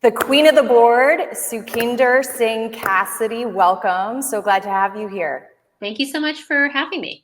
The queen of the board, Sukhinder, Singh, Cassidy, welcome. So glad to have you here. Thank you so much for having me.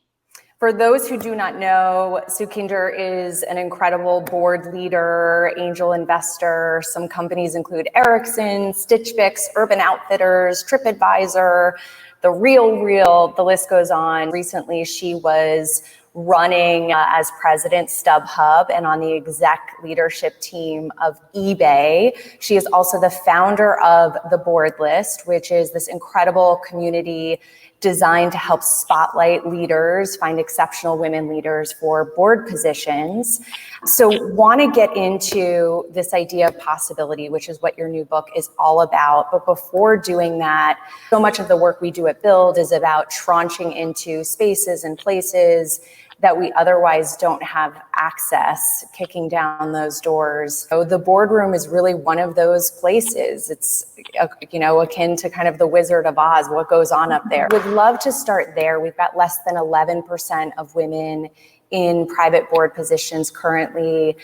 For those who do not know, Sukhinder is an incredible board leader, angel investor. Some companies include Ericsson, Stitch Fix, Urban Outfitters, TripAdvisor, The Real, the list goes on. Recently, she was running as president StubHub and on the exec leadership team of eBay. She is also the founder of The Board List, which is this incredible community designed to help spotlight leaders, find exceptional women leaders for board positions. So want to get into this idea of possibility, which is what your new book is all about. But before doing that, so much of the work we do at Build is about tranching into spaces and places that we otherwise don't have access, kicking down those doors. So the boardroom is really one of those places. It's, akin to kind of the Wizard of Oz, what goes on up there. Would love to start there. We've got less than 11% of women in private board positions currently.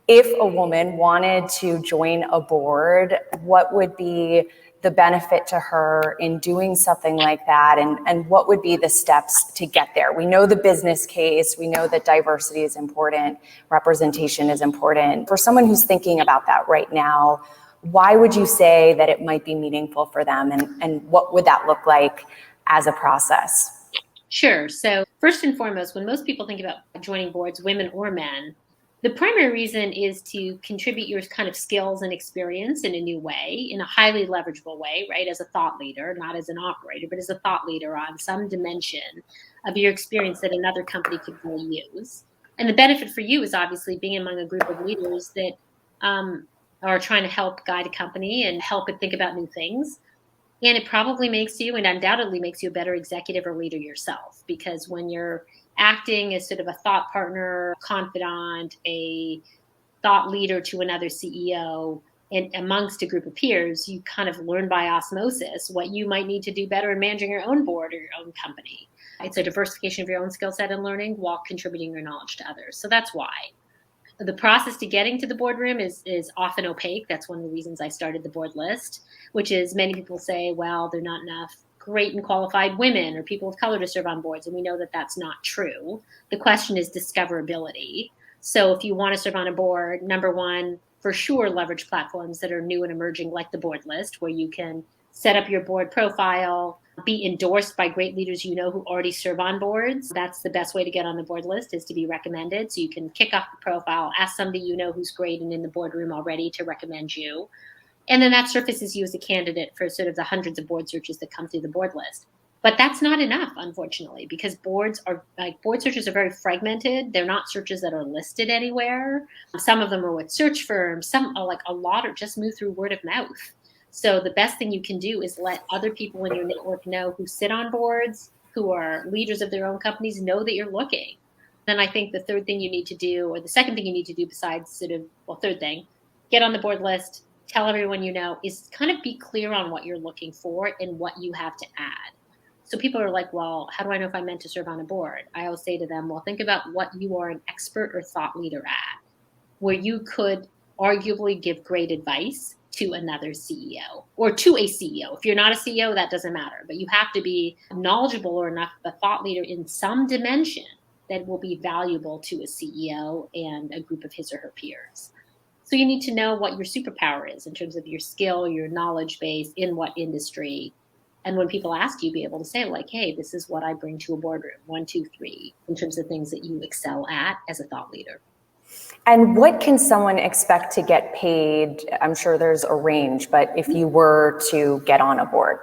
If a woman wanted to join a board, what would be the benefit to her in doing something like that, and what would be the steps to get there? We know the business case, we know that diversity is important, representation is important. For someone who's thinking about that right now, why would you say that it might be meaningful for them, and what would that look like as a process? Sure. So first and foremost, when most people think about joining boards, women or men, the primary reason is to contribute your kind of skills and experience in a new way, in a highly leverageable way, right? As a thought leader, not as an operator, but as a thought leader on some dimension of your experience that another company could really use. And the benefit for you is obviously being among a group of leaders that are trying to help guide a company and help it think about new things. And it probably makes you, and undoubtedly makes you, a better executive or leader yourself, because when you're acting as sort of a thought partner, confidant, a thought leader to another CEO and amongst a group of peers, you kind of learn by osmosis what you might need to do better in managing your own board or your own company. It's a diversification of your own skill set and learning while contributing your knowledge to others. So that's why. The process to getting to the boardroom is often opaque. That's one of the reasons I started the board list, which is many people say, well, there are not enough great and qualified women or people of color to serve on boards. And we know that that's not true. The question is discoverability. So if you want to serve on a board, number one, for sure, leverage platforms that are new and emerging, like the board list, where you can set up your board profile, be endorsed by great leaders who already serve on boards. That's the best way to get on the board list, is to be recommended. So you can kick off the profile, ask somebody who's great and in the boardroom already to recommend you. And then that surfaces you as a candidate for sort of the hundreds of board searches that come through the board list. But that's not enough, unfortunately, because board searches are very fragmented. They're not searches that are listed anywhere. Some of them are with search firms. Some are a lot are just move through word of mouth. So the best thing you can do is let other people in your network know who sit on boards, who are leaders of their own companies, know that you're looking. Then I think the third thing you need to do, or the second thing you need to do besides third thing, get on the board list, tell everyone is kind of be clear on what you're looking for and what you have to add. So people are like, well, how do I know if I'm meant to serve on a board? I always say to them, well, think about what you are an expert or thought leader at, where you could arguably give great advice to another CEO or to a CEO. If you're not a CEO, that doesn't matter, but you have to be knowledgeable or enough of a thought leader in some dimension that will be valuable to a CEO and a group of his or her peers. So you need to know what your superpower is in terms of your skill, your knowledge base, in what industry. And when people ask you, be able to say hey, this is what I bring to a boardroom, 1, 2, 3, in terms of things that you excel at as a thought leader. And what can someone expect to get paid? I'm sure there's a range, but if you were to get on a board?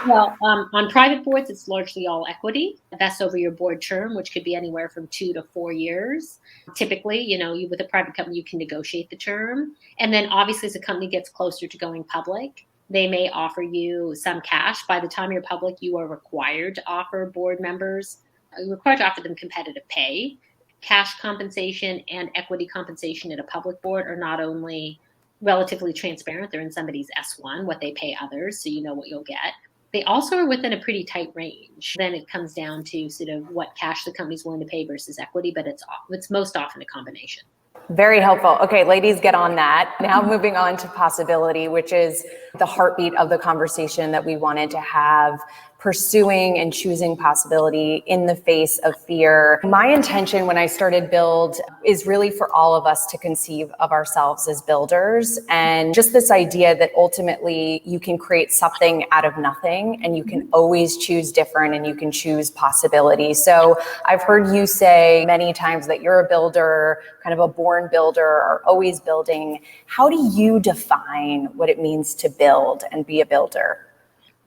Well, on private boards, it's largely all equity. That's over your board term, which could be anywhere from 2 to 4 years. Typically, you with a private company, you can negotiate the term. And then obviously, as a company gets closer to going public, they may offer you some cash. By the time you're public, you are required to offer board members, you're required to offer them competitive pay. Cash compensation and equity compensation at a public board are not only relatively transparent, they're in somebody's S1, what they pay others, so you know what you'll get. They also are within a pretty tight range. Then it comes down to sort of what cash the company's willing to pay versus equity, but it's most often a combination. Very helpful. Okay, ladies, get on that. Now moving on to possibility, which is the heartbeat of the conversation that we wanted to have, pursuing and choosing possibility in the face of fear. My intention when I started Build is really for all of us to conceive of ourselves as builders, and just this idea that ultimately you can create something out of nothing, and you can always choose different, and you can choose possibility. So I've heard you say many times that you're a builder, kind of a born builder, or always building. How do you define what it means to build and be a builder?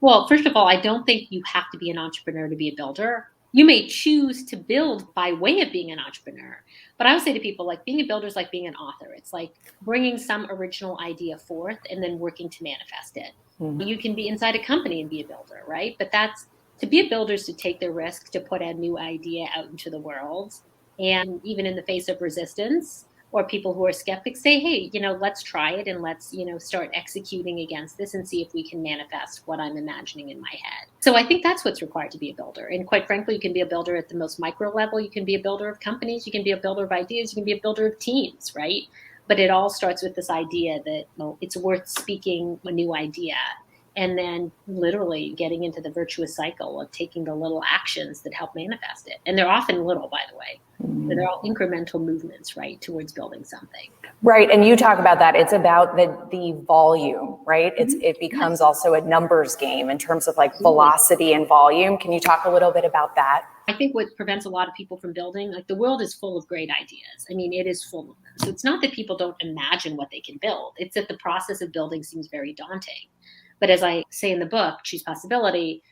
Well, first of all, I don't think you have to be an entrepreneur to be a builder. You may choose to build by way of being an entrepreneur. But I would say to people, like, being a builder is like being an author. It's like bringing some original idea forth and then working to manifest it. You can be inside a company and be a builder, right? But that's to be a builder is to take the risk to put a new idea out into the world. And even in the face of resistance, or people who are skeptics, say, hey, let's try it, and let's, start executing against this and see if we can manifest what I'm imagining in my head. So I think that's what's required to be a builder. And quite frankly, you can be a builder at the most micro level. You can be a builder of companies. You can be a builder of ideas. You can be a builder of teams, right? But it all starts with this idea that, well, it's worth speaking a new idea, and then literally getting into the virtuous cycle of taking the little actions that help manifest it. And they're often little, by the way. They're all incremental movements, right, towards building something. Right, and you talk about that. It's about the volume, right? It becomes also a numbers game in terms of like velocity and volume. Can you talk a little bit about that? I think what prevents a lot of people from building, like, the world is full of great ideas. I mean, it is full of them. So it's not that people don't imagine what they can build. It's that the process of building seems very daunting. But as I say in the book, Choose Possibility,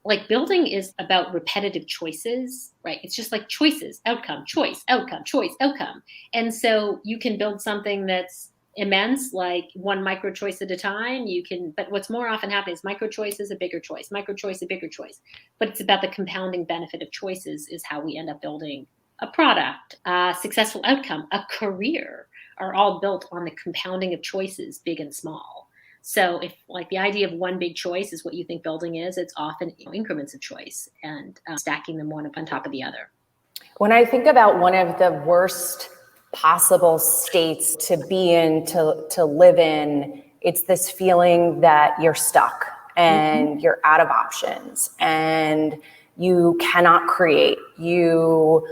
like, building is about repetitive choices, right? It's just like choices, outcome, choice, outcome, choice, outcome. And so you can build something that's immense, like one micro choice at a time. But what's more often happening is micro choice is a bigger choice, micro choice, a bigger choice. But it's about the compounding benefit of choices is how we end up building a product, a successful outcome, a career, are all built on the compounding of choices, big and small. So if, like, the idea of one big choice is what you think building is, it's often increments of choice and stacking them one up on top of the other. When I think about one of the worst possible states to be in, to live in, it's this feeling that you're stuck and you're out of options and you cannot create. You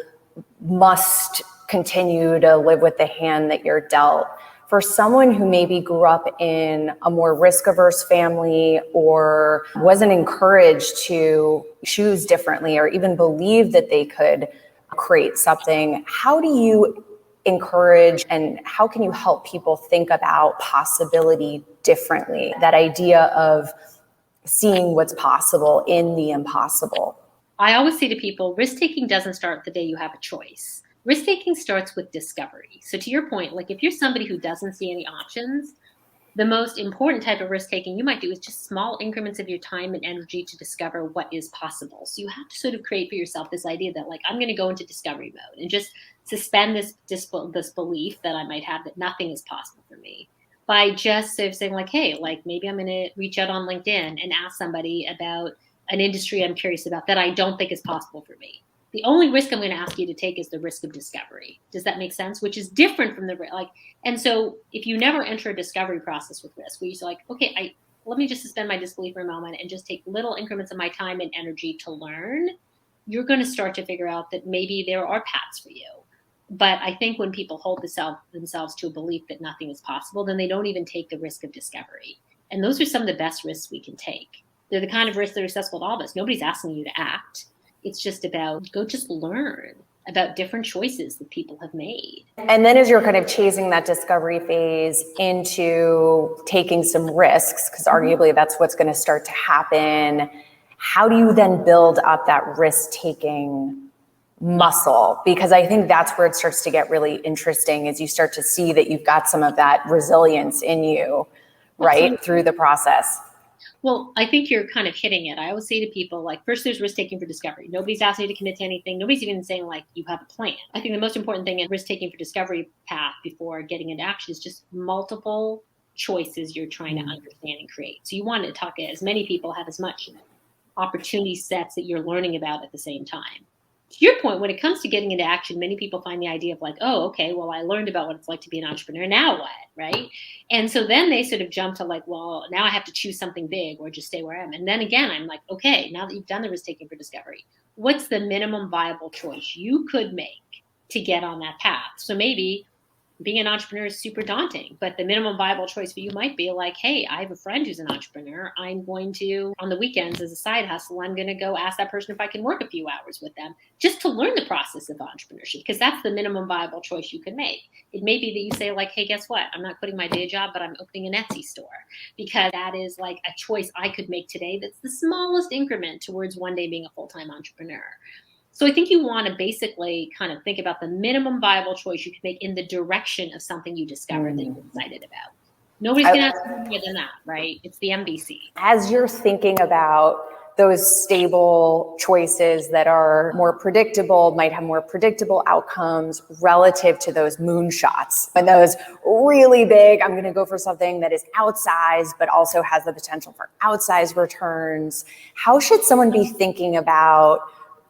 must continue to live with the hand that you're dealt. For someone who maybe grew up in a more risk-averse family or wasn't encouraged to choose differently or even believe that they could create something, how do you encourage and how can you help people think about possibility differently? That idea of seeing what's possible in the impossible. I always say to people, risk-taking doesn't start the day you have a choice. Risk-taking starts with discovery. So to your point, like, if you're somebody who doesn't see any options, the most important type of risk-taking you might do is just small increments of your time and energy to discover what is possible. So you have to sort of create for yourself this idea that, like, I'm going to go into discovery mode and just suspend this belief that I might have that nothing is possible for me by just sort of saying, like, hey, like, maybe I'm going to reach out on LinkedIn and ask somebody about an industry I'm curious about that I don't think is possible for me. The only risk I'm going to ask you to take is the risk of discovery. Does that make sense? Which is different from and so if you never enter a discovery process with risk, where you're like, okay, let me just suspend my disbelief for a moment and just take little increments of my time and energy to learn, you're going to start to figure out that maybe there are paths for you. But I think when people hold themselves to a belief that nothing is possible, then they don't even take the risk of discovery. And those are some of the best risks we can take. They're the kind of risks that are accessible to all of us. Nobody's asking you to act. It's just about go just learn about different choices that people have made. And then as you're kind of chasing that discovery phase into taking some risks, because arguably that's what's going to start to happen, how do you then build up that risk-taking muscle? Because I think that's where it starts to get really interesting, is you start to see that you've got some of that resilience in you, right, through the process. Well, I think you're kind of hitting it. I always say to people, like, first there's risk-taking for discovery. Nobody's asking you to commit to anything. Nobody's even saying, like, you have a plan. I think the most important thing in risk-taking for discovery path before getting into action is just multiple choices you're trying to understand and create. So you want to talk to as many people, have as much opportunity sets that you're learning about at the same time. To your point, when it comes to getting into action, many people find the idea of like, oh, okay, well, I learned about what it's like to be an entrepreneur. Now what? Right. And so then they sort of jump to like, well, now I have to choose something big or just stay where I am. And then again, I'm like, okay, now that you've done the risk taking for discovery, what's the minimum viable choice you could make to get on that path? So maybe being an entrepreneur is super daunting, but the minimum viable choice for you might be like, hey, I have a friend who's an entrepreneur. I'm going to, on the weekends as a side hustle, I'm going to go ask that person if I can work a few hours with them just to learn the process of entrepreneurship, because that's the minimum viable choice you can make. It may be that you say like, hey, guess what? I'm not quitting my day job, but I'm opening an Etsy store, because that is like a choice I could make today. That's the smallest increment towards one day being a full-time entrepreneur. So I think you want to basically kind of think about the minimum viable choice you can make in the direction of something you discovered that you're excited about. Nobody's going to ask you more than that, right? It's the MVC. As you're thinking about those stable choices that are more predictable, might have more predictable outcomes relative to those moonshots and those really big, I'm going to go for something that is outsized, but also has the potential for outsized returns. How should someone be thinking about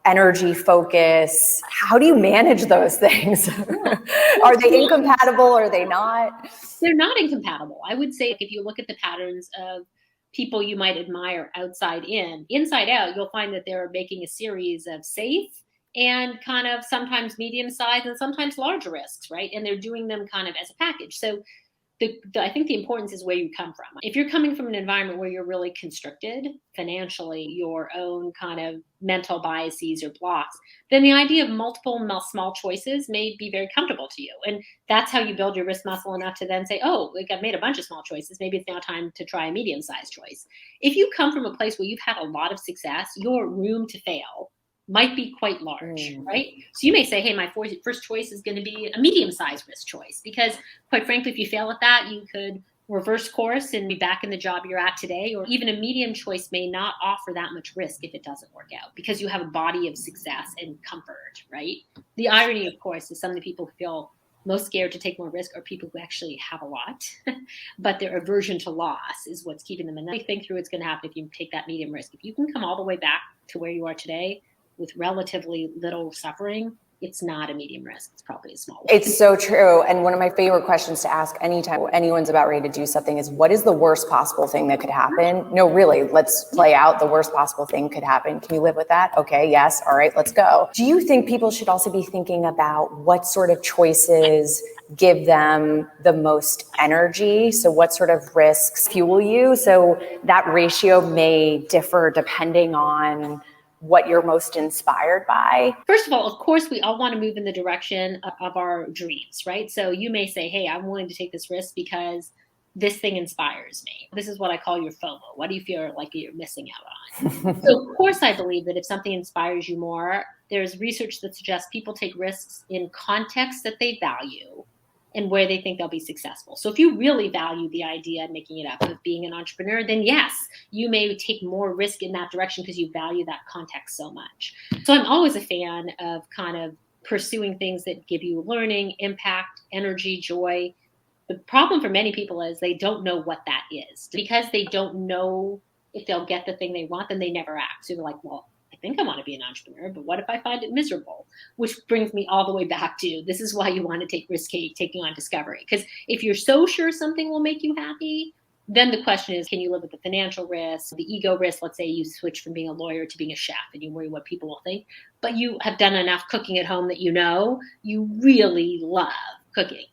energy, focus? How do you manage those things? Are they incompatible? Are they not? They're not incompatible. I would say if you look at the patterns of people you might admire outside in, inside out, you'll find that they're making a series of safe and kind of sometimes medium sized and sometimes large risks, right? And they're doing them kind of as a package. So I think the importance is where you come from. If you're coming from an environment where you're really constricted financially, your own kind of mental biases or blocks, then the idea of multiple small choices may be very comfortable to you. And that's how you build your risk muscle enough to then say, oh, like I've made a bunch of small choices. Maybe it's now time to try a medium-sized choice. If you come from a place where you've had a lot of success, your room to fail might be quite large, right? So you may say, hey, my first choice is going to be a medium-sized risk choice, because quite frankly, if you fail at that, you could reverse course and be back in the job you're at today. Or even a medium choice may not offer that much risk if it doesn't work out, because you have a body of success and comfort, right? The irony, of course, is some of the people who feel most scared to take more risk are people who actually have a lot, but their aversion to loss is what's keeping them. And they think through what's going to happen if you take that medium risk. If you can come all the way back to where you are today with relatively little suffering, it's not a medium risk. It's probably a small one. It's so true. And one of my favorite questions to ask anytime anyone's about ready to do something is, what is the worst possible thing that could happen? No, really, let's play out the worst possible thing could happen. Can you live with that? Okay, yes. All right, let's go. Do you think people should also be thinking about what sort of choices give them the most energy? So what sort of risks fuel you? So that ratio may differ depending on what you're most inspired by? First of all, of course, we all want to move in the direction of our dreams, right? So you may say, hey, I'm willing to take this risk because this thing inspires me. This is what I call your FOMO. What do you feel like you're missing out on? So of course, I believe that if something inspires you more, there's research that suggests people take risks in contexts that they value and where they think they'll be successful. So if you really value the idea, making it up, of being an entrepreneur, then yes, you may take more risk in that direction because you value that context so much. So I'm always a fan of kind of pursuing things that give you learning, impact, energy, joy. The problem for many people is they don't know what that is. Because they don't know if they'll get the thing they want, then they never act. So they're like, well, I think I want to be an entrepreneur, but what if I find it miserable? Which brings me all the way back to, this is why you want to take risk taking on discovery. Because if you're so sure something will make you happy, then the question is, can you live with the financial risk, the ego risk? Let's say you switch from being a lawyer to being a chef and you worry what people will think, but you have done enough cooking at home that you know you really love cooking.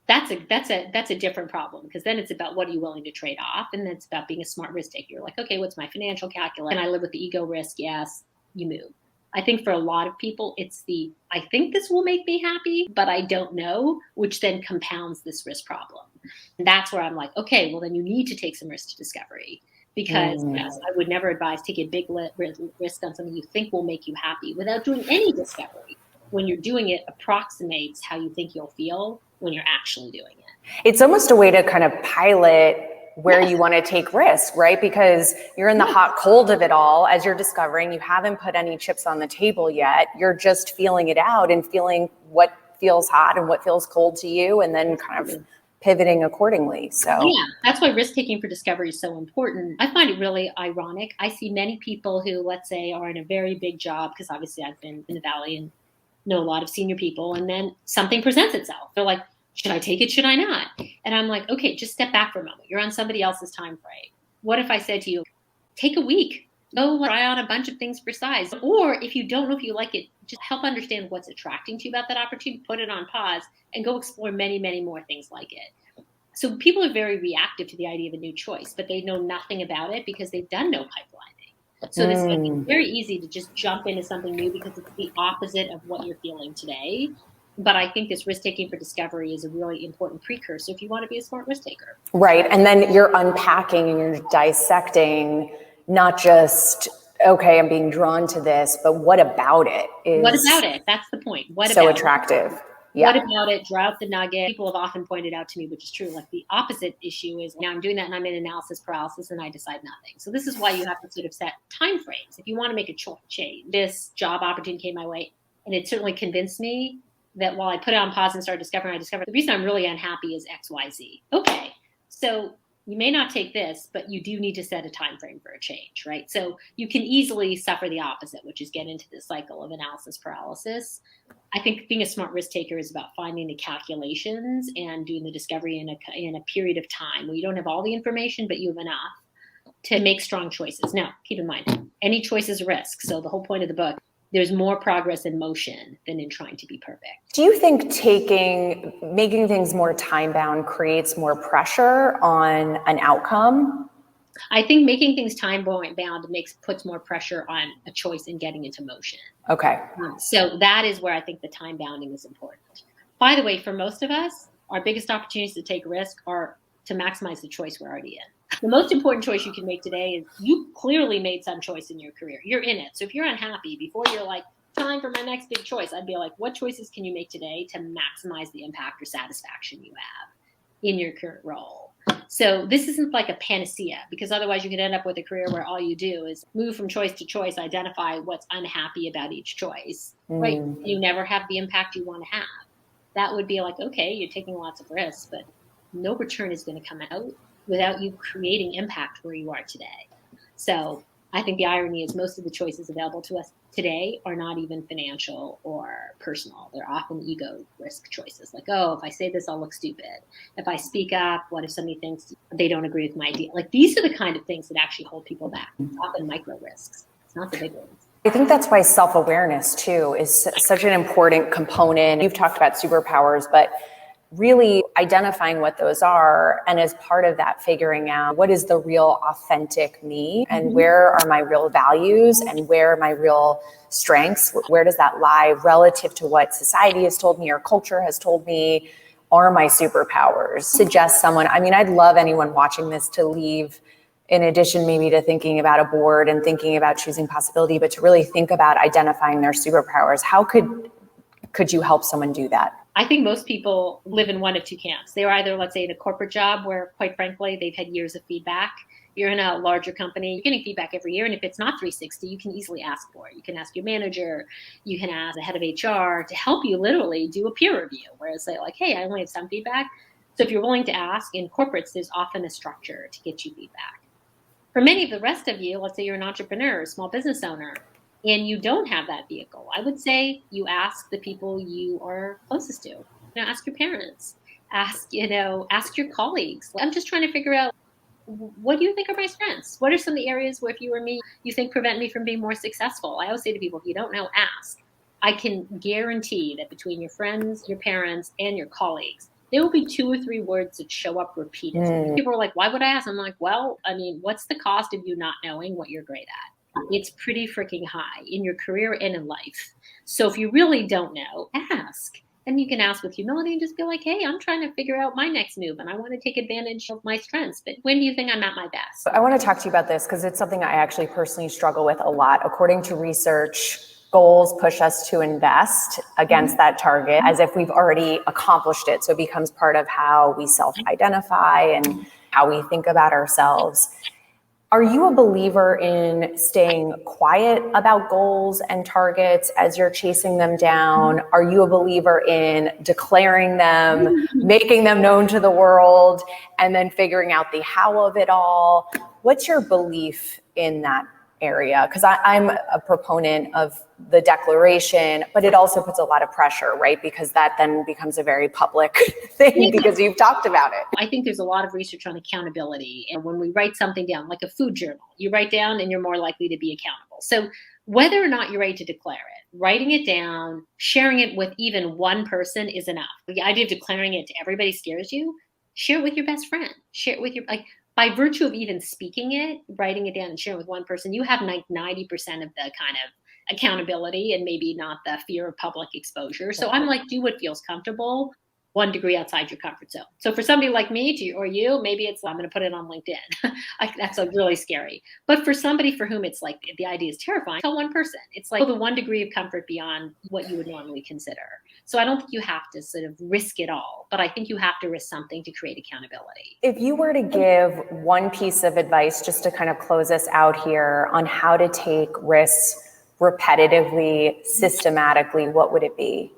That's a different problem, because then it's about what are you willing to trade off, and then it's about being a smart risk taker. You're like, okay, what's my financial calculus? Can I live with the ego risk? Yes, you move. I think for a lot of people, it's the, I think this will make me happy, but I don't know, which then compounds this risk problem. And that's where I'm like, okay, well then you need to take some risk to discovery, because yes, I would never advise taking a big risk on something you think will make you happy without doing any discovery. When you're doing it, approximates how you think you'll feel when you're actually doing it. It's almost a way to kind of pilot where you want to take risks, right? Because you're in the hot cold of it all as you're discovering. You haven't put any chips on the table yet. You're just feeling it out and feeling what feels hot and what feels cold to you, and then kind of pivoting accordingly. So yeah, that's why risk taking for discovery is so important. I find it really ironic. I see many people who, let's say, are in a very big job, because obviously I've been in the Valley and know a lot of senior people, and then something presents itself. They're like, should I take it? Should I not? And I'm like, okay, just step back for a moment. You're on somebody else's time frame. What if I said to you, take a week, go try on a bunch of things for size? Or if you don't know if you like it, just help understand what's attracting to you about that opportunity, put it on pause, and go explore many, many more things like it. So people are very reactive to the idea of a new choice, but they know nothing about it because they've done no pipelining. So this it's very easy to just jump into something new because it's the opposite of what you're feeling today. But I think this risk taking for discovery is a really important precursor if you want to be a smart risk taker. Right. And then you're unpacking and you're dissecting, not just, okay, I'm being drawn to this, but what about it is What about it? That's the point. What so about attractive. It? Yeah. What about it? Draw out the nugget. People have often pointed out to me, which is true, like the opposite issue is now I'm doing that and I'm in analysis paralysis and I decide nothing. So this is why you have to sort of set time frames. If you want to make a change, this job opportunity came my way, and it certainly convinced me that while I put it on pause and started discovering, I discovered the reason I'm really unhappy is XYZ. Okay, so you may not take this, but you do need to set a time frame for a change, right? So you can easily suffer the opposite, which is get into this cycle of analysis paralysis. I think being a smart risk taker is about finding the calculations and doing the discovery in a period of time where you don't have all the information, but you have enough to make strong choices. Now, keep in mind, any choice is a risk. So the whole point of the book, there's more progress in motion than in trying to be perfect. Do you think making things more time-bound creates more pressure on an outcome? I think making things time-bound puts more pressure on a choice in getting into motion. Okay. So that is where I think the time bounding is important. By the way, for most of us, our biggest opportunities to take risk are to maximize the choice we're already in. The most important choice you can make today is you clearly made some choice in your career. You're in it. So if you're unhappy, before you're like, time for my next big choice, I'd be like, what choices can you make today to maximize the impact or satisfaction you have in your current role? So this isn't like a panacea, because otherwise you could end up with a career where all you do is move from choice to choice, identify what's unhappy about each choice, right? You never have the impact you want to have. That would be like, okay, you're taking lots of risks, but no return is going to come out without you creating impact where you are today. So I think the irony is most of the choices available to us today are not even financial or personal. They're often ego risk choices. Like, oh, if I say this, I'll look stupid. If I speak up, what if somebody thinks they don't agree with my idea? Like, these are the kind of things that actually hold people back. It's often micro risks. It's not the big ones. I think that's why self-awareness too is such an important component. You've talked about superpowers, but really identifying what those are, and as part of that, figuring out what is the real authentic me and where are my real values and where are my real strengths, where does that lie relative to what society has told me or culture has told me are my superpowers. Suggest someone, I mean, I'd love anyone watching this to leave, in addition maybe to thinking about a board and thinking about choosing possibility, but to really think about identifying their superpowers. How could you help someone do that? I think most people live in one of two camps. They're either, let's say, in a corporate job where, quite frankly, they've had years of feedback. You're in a larger company, you're getting feedback every year. And if it's not 360, you can easily ask for it. You can ask your manager, you can ask the head of HR to help you literally do a peer review, where it's like, hey, I only have some feedback. So if you're willing to ask, in corporates, there's often a structure to get you feedback. For many of the rest of you, let's say you're an entrepreneur, small business owner, and you don't have that vehicle, I would say you ask the people you are closest to. Ask your parents, ask your colleagues. I'm just trying to figure out, what do you think are my strengths? What are some of the areas where, if you were me, you think prevent me from being more successful? I always say to people, if you don't know, ask. I can guarantee that between your friends, your parents, and your colleagues, there will be 2 or 3 words that show up repeatedly. People are like, why would I ask? I'm like, well, I mean, what's the cost of you not knowing what you're great at? It's pretty freaking high in your career and in life. So if you really don't know, ask. And you can ask with humility and just be like, hey, I'm trying to figure out my next move and I want to take advantage of my strengths. But when do you think I'm at my best? I want to talk to you about this because it's something I actually personally struggle with a lot. According to research, goals push us to invest against that target as if we've already accomplished it. So it becomes part of how we self-identify and how we think about ourselves. Are you a believer in staying quiet about goals and targets as you're chasing them down? Are you a believer in declaring them, making them known to the world, and then figuring out the how of it all? What's your belief in that area? Because I'm a proponent of the declaration, but it also puts a lot of pressure, right? Because that then becomes a very public thing because you've talked about it. I think there's a lot of research on accountability. And when we write something down, like a food journal, you write down and you're more likely to be accountable. So whether or not you're ready to declare it, writing it down, sharing it with even one person is enough. The idea of declaring it to everybody scares you. Share it with your best friend. Share it with your, like, by virtue of even speaking it, writing it down and sharing it with one person, you have 90% of the kind of accountability and maybe not the fear of public exposure. So I'm like, do what feels comfortable, 1 degree outside your comfort zone. So for somebody like me or you, maybe it's, I'm going to put it on LinkedIn. That's like really scary. But for somebody for whom it's like, the idea is terrifying, tell one person. It's like the 1 degree of comfort beyond what you would normally consider. So I don't think you have to sort of risk it all, but I think you have to risk something to create accountability. If you were to give one piece of advice, just to kind of close us out here, on how to take risks repetitively, systematically, what would it be?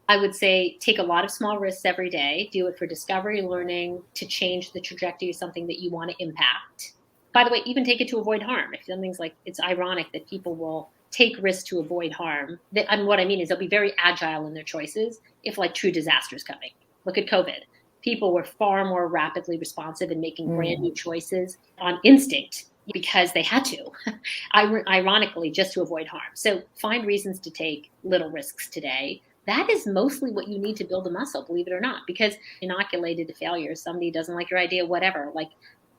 I would say take a lot of small risks every day. Do it for discovery, learning, to change the trajectory of something that you want to impact. By the way, even take it to avoid harm. If something's like, it's ironic that people will take risks to avoid harm. And what I mean is they'll be very agile in their choices if like true disaster is coming. Look at COVID. People were far more rapidly responsive in making brand new choices on instinct because they had to, ironically, just to avoid harm. So find reasons to take little risks today. That is mostly what you need to build a muscle, believe it or not, because inoculated to failure, somebody doesn't like your idea, whatever, like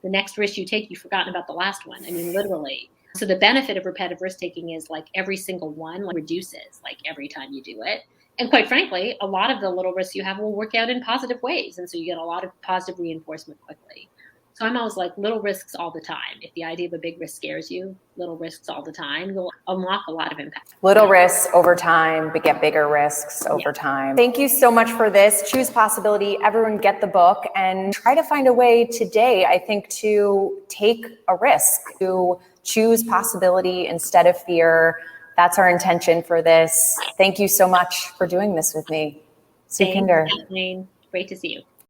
the next risk you take, you've forgotten about the last one. I mean, literally. So the benefit of repetitive risk taking is like every single one reduces like every time you do it. And quite frankly, a lot of the little risks you have will work out in positive ways. And so you get a lot of positive reinforcement quickly. So I'm always like, little risks all the time. If the idea of a big risk scares you, little risks all the time, you'll unlock a lot of impact. Little risks over time, but get bigger risks over time. Thank you so much for this. Choose Possibility. Everyone get the book and try to find a way today, I think, to take a risk, to choose possibility instead of fear. That's our intention for this. Thank you so much for doing this with me. Sukhinder. Thanks, Kathleen. Great to see you.